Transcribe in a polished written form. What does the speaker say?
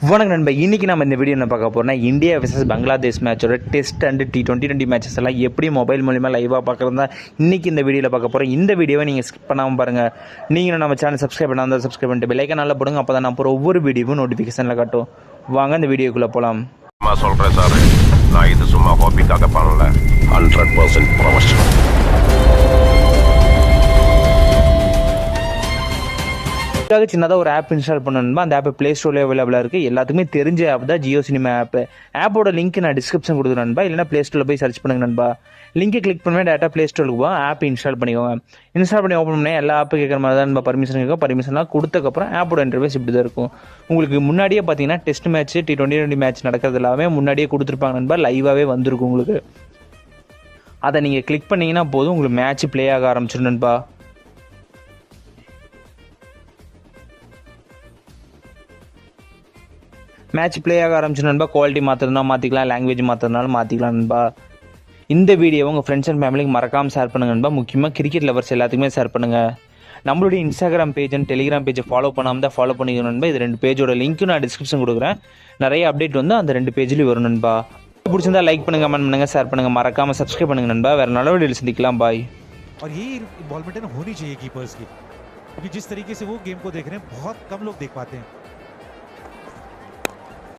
வணக்கம் நண்பா, இன்றைக்கி நம்ம இந்த வீடியோ என்ன பார்க்க போகிறோம்னா இந்தியா vs பங்களாதேஷ் மேட்சோட டெஸ்ட் அண்ட் T20 மேட்சஸ் எல்லாம் எப்படி மொபைல் மூலிமா லைவாக பார்க்குறது தான் இன்றைக்கி இந்த வீடியோவில் பார்க்க போகிறோம். இந்த வீடியோவை நீங்கள் ஸ்கிப் பண்ணாமல் பாருங்கள். நீங்களும் நம்ம சேனல் சப்ஸ்கிரைப் பண்ணாமல் சப்ஸ்கிரைப் பண்ணிட்டு பெல் ஐகான் நல்லா போடுங்க. அப்போ தான் நான் போகிற ஒவ்வொரு வீடியோவும் நோட்டிஃபிகேஷனில் காட்டும். வாங்க இந்த வீடியோக்குள்ளே போகலாம். நான் சொல்கிறேன் சார், நான் இது சும்மா ஹாபிக்காக பண்ணல, 100% ப்ரொஃபஷனல். சின்னதாக ஒரு ஆப் இன்ஸ்டால் பண்ணணும்பா. அந்த ஆப் ப்ளே ஸ்டோரில் அவைலபிளாக இருக்குது. எல்லாத்துக்குமே தெரிஞ்ச ஆப் தான் ஜியோ சினிமா ஆப். ஆப்போட லிங்க் நான் டிஸ்கிரிப்ஷன் கொடுக்குறேன் நண்பா. இல்லைனா ப்ளே ஸ்டோரில் போய் சர்ச் பண்ணுங்க நண்பா. லிங்கை கிளிக் பண்ணி டேட்டா ப்ளே ஸ்டோருக்கு போக ஆப் இன்ஸ்டால் பண்ணிக்கோங்க. இன்ஸ்டால் பண்ணி ஓப்பன் பண்ணி எல்லா ஆப்பு கேட்குற மாதிரி தான் நம்ம பர்மிஷன் கேட்கும். பர்மிஷன்லாம் கொடுத்தக்கப்புறம் ஆப்போட இன்டர்ஃபேஸ் இப்படி தான் இருக்கும். உங்களுக்கு முன்னாடியே பார்த்தீங்கன்னா டெஸ்ட் மேட்ச் T20 மேட்ச் நடக்கிறது எல்லாமே முன்னாடியே கொடுத்துருப்பாங்க நண்பா. லைவாகவே வந்திருக்கும் உங்களுக்கு. அதை நீங்கள் கிளிக் பண்ணிங்கன்னா போதும், உங்களுக்கு மேட்ச் ப்ளே ஆக ஆரம்பிச்சிடும் நண்பா. மேட்ச் ப்ளே ஆக ஆரம்பிச்சு நண்பா. குவாலிட்டி மாற்றுறதுனா மாற்றிக்கலாம், லாங்குவேஜ் மாற்றுறதுனாலும் மாற்றிக்கலாம் நண்பா. இந்த வீடியோவை உங்கள் ஃப்ரெண்ட்ஸ் அண்ட் ஃபேமிலிக்கு மறக்காமல் ஷேர் பண்ணுங்கள் நண்பா. முக்கியமாக கிரிக்கெட் லவர்ஸ் எல்லாத்துக்குமே ஷேர் பண்ணுங்கள். நம்மளுடைய இன்ஸ்டாகிராம் பேஜ் அண்ட் டெலிகிராம் பேஜை ஃபாலோ பண்ணாமல் தான் ஃபாலோ பண்ணிக்கணும் நண்பா. இது 2 பேஜோட லிங்க்கும் நான் டிஸ்கிரிப்ஷன் கொடுக்குறேன். நிறைய அப்டேட் வந்து அந்த 2 பேஜ்லேயும் வரும் நண்பா. பிடிச்சிருந்தா லைக் பண்ணுங்கள், கமெண்ட் பண்ணுங்கள், ஷேர் பண்ணுங்கள், மறக்காமல் சப்ஸ்கிரைப் பண்ணுங்கள் நண்பா. வேறு நல்ல வீடியோவில் சந்திக்கலாம். பாய். और ये इन्वॉल्वमेंट है ना होनी चाहिए कीपर्स की, क्योंकि जिस तरीके से वो गेम को देख रहे हैं बहुत कम लोग देख पाते हैं.